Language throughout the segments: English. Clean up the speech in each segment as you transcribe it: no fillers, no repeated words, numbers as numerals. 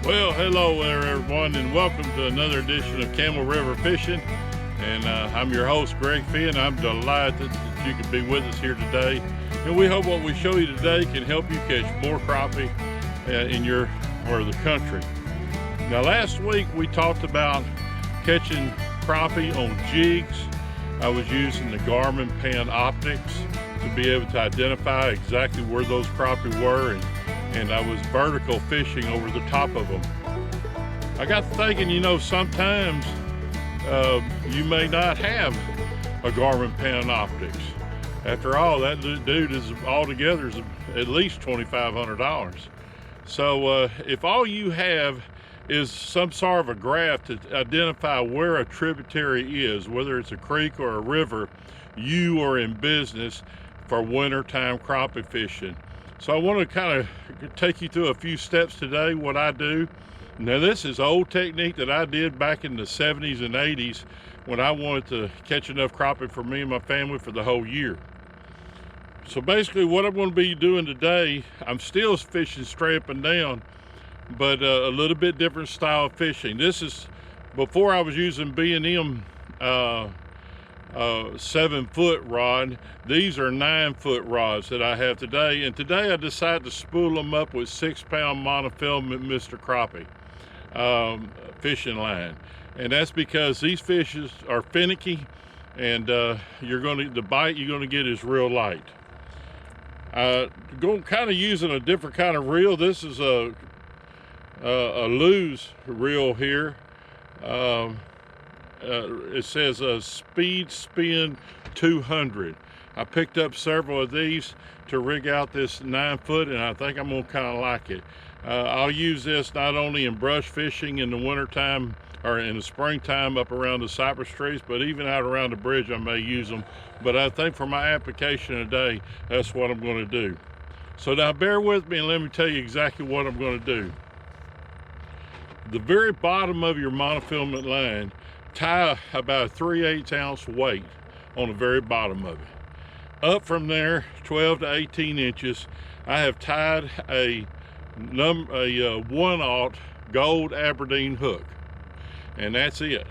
Well, hello there, everyone, and welcome to another edition of Camel River Fishing. And I'm your host, Greg Finn. I'm delighted that you could be with us here today. And we hope what we show you today can help you catch more crappie in your part of the country. Now, last week we talked about catching crappie on jigs. I was using the Garmin Pan Optics to be able to identify exactly where those crappie were, and I was vertical fishing over the top of them. I got to thinking, sometimes you may not have a Garmin Pan Optics. After all, that dude is altogether is at least $2,500. So if all you have is some sort of a graph to identify where a tributary is, whether it's a creek or a river, you are in business for wintertime crappie fishing. So I want to kind of take you through a few steps today, what I do. Now, this is old technique that I did back in the 70s and 80s when I wanted to catch enough crappie for me and my family for the whole year. So basically what I'm going to be doing today, I'm still fishing straight up and down, but a little bit different style of fishing. This is before I was using B&M 7-foot rod. These are 9-foot rods that I have today, and today I decided to spool them up with 6-pound monofilament Mr. Crappie fishing line, and that's because these fishes are finicky, and the bite you're going to get is real light. Going kind of using a different kind of reel. This is a Lew's reel here. It says a Speed Spin 200. I picked up several of these to rig out this 9-foot, and I think I'm gonna kind of like it. I'll use this not only in brush fishing in the wintertime or in the springtime up around the cypress trees, but even out around the bridge I may use them. But I think for my application today, that's what I'm gonna do. So now bear with me and let me tell you exactly what I'm gonna do. The very bottom of your monofilament line, tie about a 3/8 ounce weight on the very bottom of it. Up from there, 12 to 18 inches, I have tied a 1/0 gold Aberdeen hook, and that's it.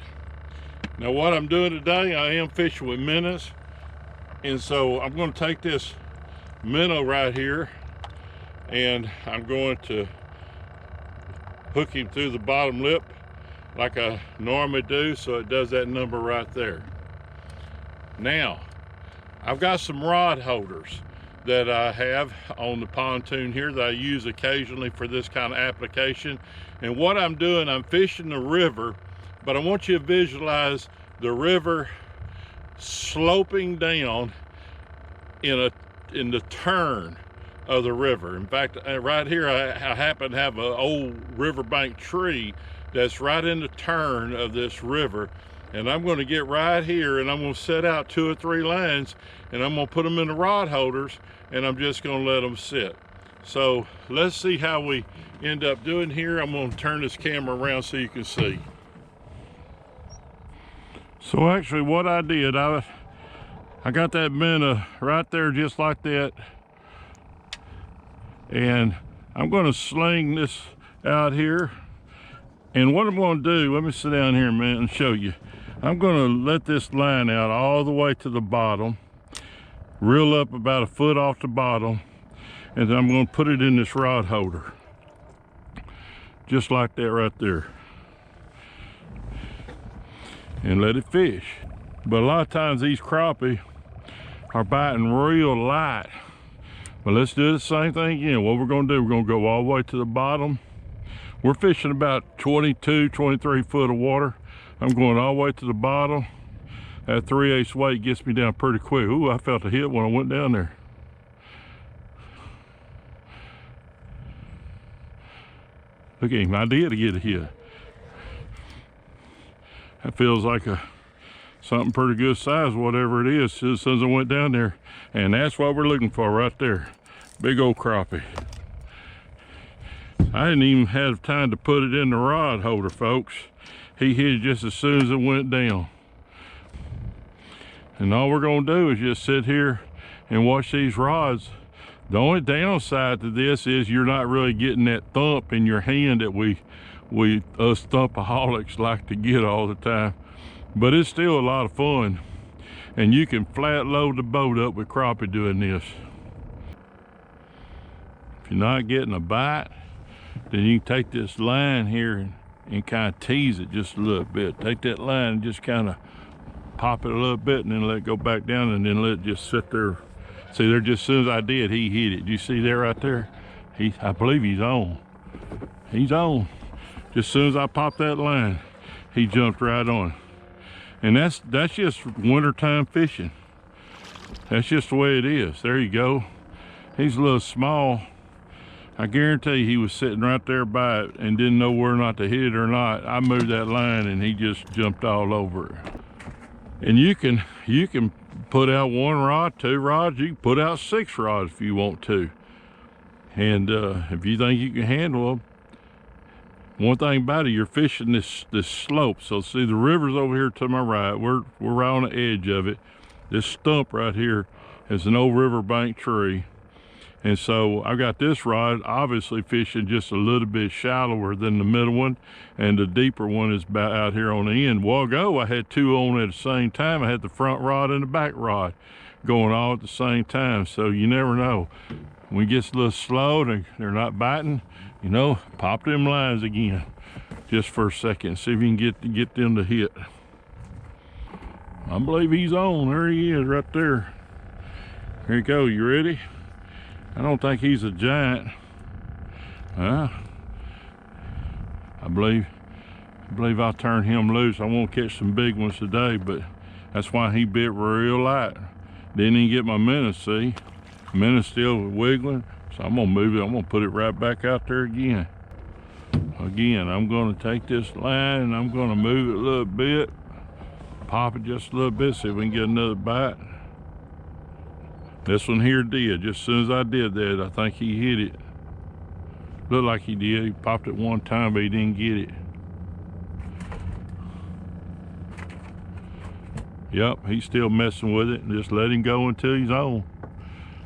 Now what I'm doing today, I am fishing with minnows, and so I'm going to take this minnow right here, and I'm going to hook him through the bottom lip like I normally do, so it does that number right there. Now, I've got some rod holders that I have on the pontoon here that I use occasionally for this kind of application. And what I'm doing, I'm fishing the river, but I want you to visualize the river sloping down in the turn of the river. In fact, right here I happen to have an old riverbank tree that's right in the turn of this river, and I'm going to get right here and I'm going to set out 2 or 3 lines, and I'm going to put them in the rod holders, and I'm just going to let them sit. So let's see how we end up doing here. I'm going to turn this camera around so you can see. So actually what I did, I got that minnow right there just like that, and I'm going to sling this out here. And what I'm going to do, let me sit down here a minute and show you. I'm going to let this line out all the way to the bottom, reel up about 1 foot off the bottom, and then I'm going to put it in this rod holder. Just like that right there. And let it fish. But a lot of times these crappie are biting real light. But let's do the same thing again. What we're going to do, we're going to go all the way to the bottom. We're fishing about 22, 23 foot of water. I'm going all the way to the bottom. That 3/8 weight gets me down pretty quick. Ooh, I felt a hit when I went down there. Look at him, I did get a hit. That feels like something pretty good size, whatever it is, as soon as I went down there. And that's what we're looking for right there. Big old crappie. I didn't even have time to put it in the rod holder, folks. He hit it just as soon as it went down. And all we're gonna do is just sit here and watch these rods The only downside to this is you're not really getting that thump in your hand that we us thumpaholics like to get all the time. But it's still a lot of fun. And you can flat load the boat up with crappie doing this. If you're not getting a bite, then you can take this line here and kind of tease it just a little bit. Take that line and just kind of pop it a little bit and then let it go back down and then let it just sit there. See there, just as soon as I did, he hit it. You see there right there? I believe he's on. He's on. Just as soon as I popped that line, he jumped right on. And that's just wintertime fishing. That's just the way it is. There you go. He's a little small. I guarantee he was sitting right there by it and didn't know whether or not to hit it or not. I moved that line and he just jumped all over it. And you can put out 1 rod, 2 rods, you can put out 6 rods if you want to. And if you think you can handle them, one thing about it, you're fishing this slope. So see, the river's over here to my right. We're right on the edge of it. This stump right here is an old riverbank tree. And so I got this rod obviously fishing just a little bit shallower than the middle one, and the deeper one is about out here on the end. A while ago I had 2 on at the same time. I had the front rod and the back rod going all at the same time. So you never know. When it gets a little slow, they're not biting, you know, pop them lines again just for a second. See if you can get them to hit. I believe he's on. There he is right there. Here you go. You ready? I don't think he's a giant. I believe I'll turn him loose. I won't catch some big ones today, but that's why he bit real light. Didn't even get my minnow, see? Minnow's still wiggling, so I'm gonna move it. I'm gonna put it right back out there again. Again, I'm gonna take this line and I'm gonna move it a little bit, pop it just a little bit, see if we can get another bite. This one here did. Just as soon as I did that, I think he hit it. Looked like he did. He popped it one time, but he didn't get it. Yep, he's still messing with it. Just let him go until he's on.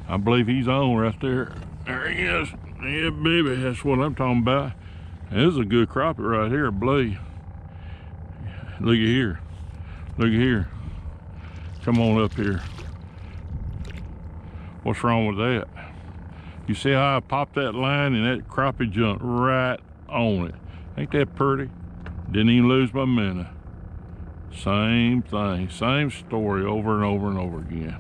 I believe he's on right there. There he is. Yeah, baby, that's what I'm talking about. This is a good crappie right here, I believe. Look at here. Look at here. Come on up here. What's wrong with that? You see how I popped that line and that crappie jumped right on it. Ain't that pretty? Didn't even lose my minnow. Same thing, same story over and over and over again.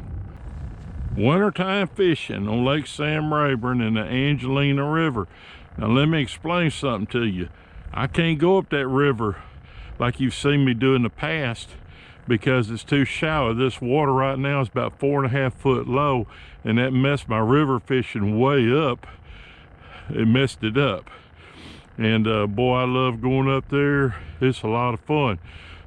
Wintertime fishing on Lake Sam Rayburn in the Angelina River. Now let me explain something to you. I can't go up that river like you've seen me do in the past because it's too shallow. This water right now is about 4.5 foot low, and that messed my river fishing way up. It messed it up. And boy, I love going up there. It's a lot of fun.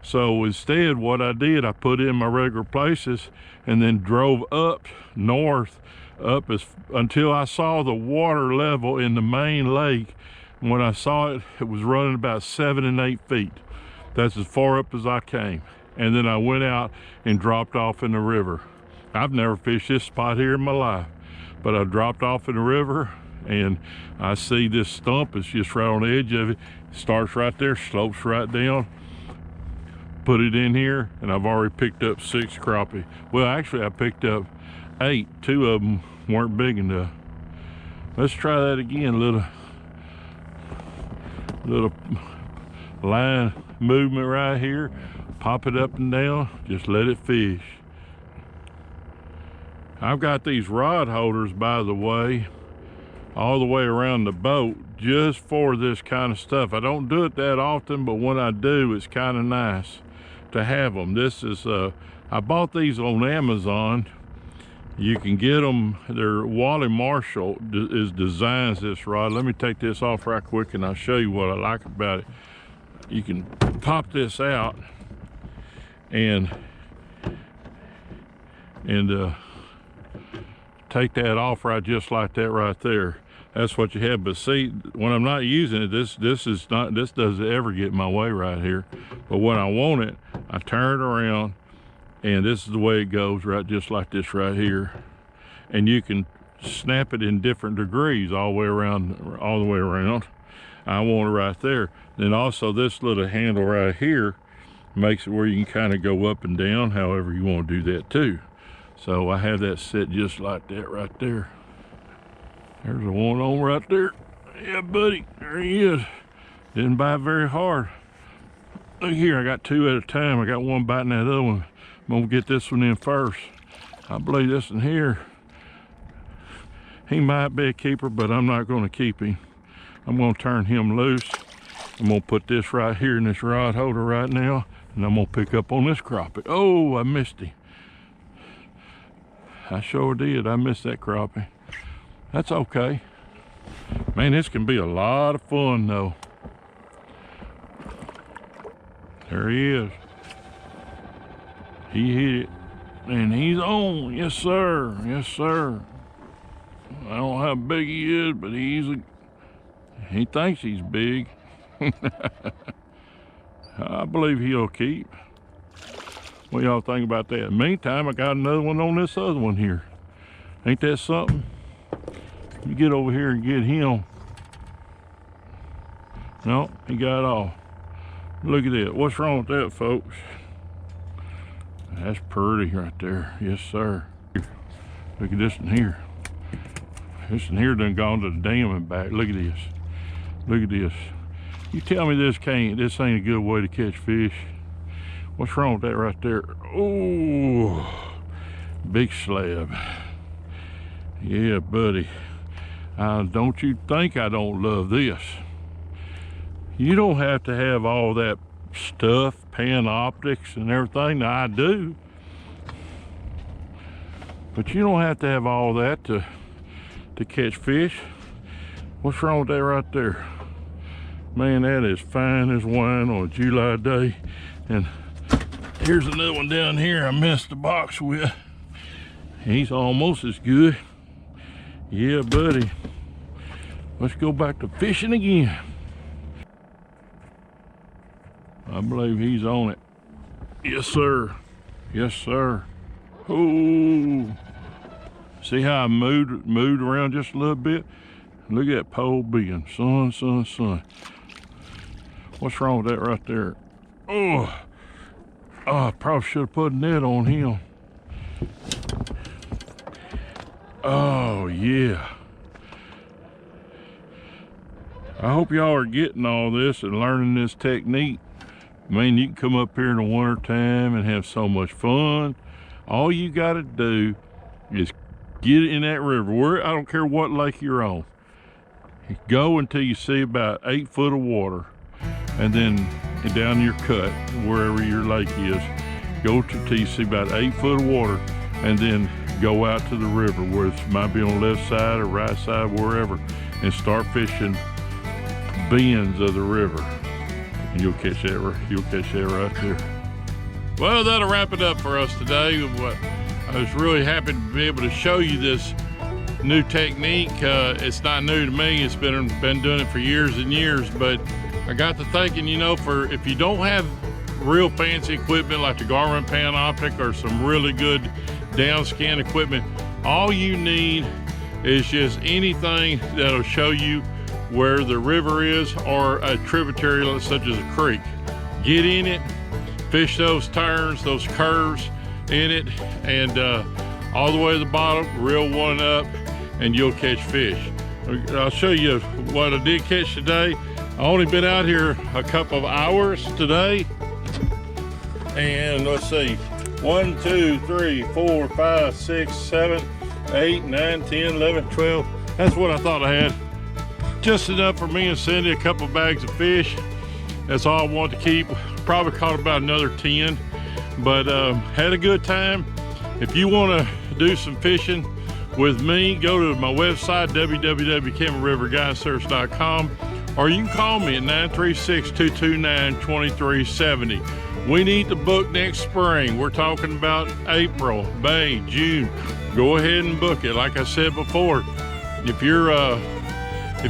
So instead, what I did, I put in my regular places and then drove up north until I saw the water level in the main lake. When I saw it, it was running about 7 and 8 feet. That's as far up as I came. And then I went out and dropped off in the river. I've never fished this spot here in my life, but I dropped off in the river and I see this stump. It's just right on the edge of it. Starts right there, slopes right down. Put it in here, and I've already picked up 6 crappie. Well, actually, I picked up 8. 2 of them weren't big enough. Let's try that again. Little line movement right here. Pop it up and down. Just let it fish. I've got these rod holders, by the way, all the way around the boat just for this kind of stuff. I don't do it that often, but when I do, it's kind of nice to have them. This is I bought these on Amazon. You can get them. They're Wally Marshall designs this rod. Let me take this off right quick and I'll show you what I like about it. You can pop this out and take that off right just like that right there. That's what you have. But see, when I'm not using it, this doesn't ever get in my way right here. But when I want it, I turn it around, and this is the way it goes, right, just like this right here. And you can snap it in different degrees all the way around, I want it right there. Then also this little handle right here makes it where you can kind of go up and down however you want to do that too. So I have that set just like that right there. There's the one on right there. Yeah, buddy, there he is. Didn't bite very hard. Look here, I got two at a time. I got one biting that other one. I'm gonna get this one in first. I believe this one here, he might be a keeper, but I'm not gonna keep him. I'm gonna turn him loose. I'm gonna put this right here in this rod holder right now, and I'm gonna pick up on this crappie. Oh, I missed him. I sure did, I missed that crappie. That's okay. Man, this can be a lot of fun though. There he is. He hit it, and he's on. Yes, sir. Yes, sir. I don't know how big he is, but he thinks he's big. I believe he'll keep. What y'all think about that? Meantime, I got another one on this other one here. Ain't that something? You get over here and get him. No, he got off. Look at that. What's wrong with that, folks? That's pretty right there. Yes, sir. Look at this one here. This one here done gone to the dam and back. Look at this. Look at this. You tell me this ain't a good way to catch fish. What's wrong with that right there? Oh, big slab. Yeah, buddy. Don't you think I don't love this? You don't have to have all that stuff, pan optics and everything. Now, I do. But you don't have to have all that to catch fish. What's wrong with that right there? Man, that is fine as wine on a July day. And here's another one down here I missed the box with. He's almost as good. Yeah, buddy. Let's go back to fishing again. I believe he's on it. Yes, sir. Yes, sir. Oh, see how I moved around just a little bit? Look at that pole being sun. What's wrong with that right there? Oh, I probably should have put a net on him. Oh, yeah. I hope y'all are getting all this and learning this technique. Man, you can come up here in the winter time and have so much fun. All you got to do is get in that river. I don't care what lake you're on. Go until you see about 8 foot of water, and then down your cut, wherever your lake is, go till you see about 8 foot of water, and then go out to the river, where it might be on the left side or right side, wherever, and start fishing bends of the river. And you'll catch that right there. Well, that'll wrap it up for us today. I was really happy to be able to show you this new technique. It's not new to me. It's been doing it for years and years, but I got to thinking, you know, if you don't have real fancy equipment like the Garmin Pan Optic or some really good down scan equipment, all you need is just anything that'll show you where the river is or a tributary such as a creek. Get in it, fish those turns, those curves in it, and all the way to the bottom, reel one up, and you'll catch fish. I'll show you what I did catch today. I only been out here a couple of hours today, and let's see, 1, 2, 3, 4, 5, 6, 7, 8, 9, 10, 11, 12. That's what I thought I had. Just enough for me and Cindy, a couple bags of fish. That's all I want to keep. Probably caught about another 10, but had a good time. If you want to do some fishing with me, go to my website, www.camelriverguideservice.com, or you can call me at 936-229-2370. We need to book next spring. We're talking about April, May, June. Go ahead and book it. Like I said before, if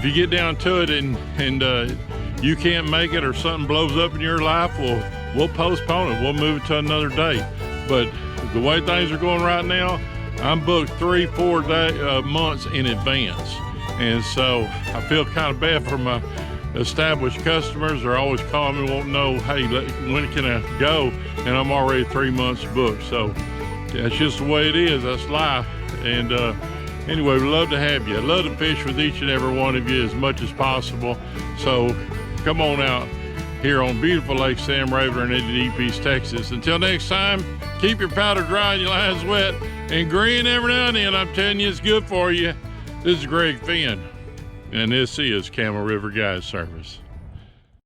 you get down to it and you can't make it or something blows up in your life, we'll postpone it. We'll move it to another day. But the way things are going right now, I'm booked 3-4 months in advance. And so I feel kind of bad for my established customers. They're always calling me, won't know, hey, when can I go? And I'm already 3 months booked. So that's just the way it is. That's life. And anyway, we love to have you. I'd love to fish with each and every one of you as much as possible. So come on out here on beautiful Lake Sam Raven in Deep East Texas. Until next time, keep your powder dry and your lines wet, and grin every now and then. I'm telling you, it's good for you. This is Greg Finn, and this is Camel River Guide Service.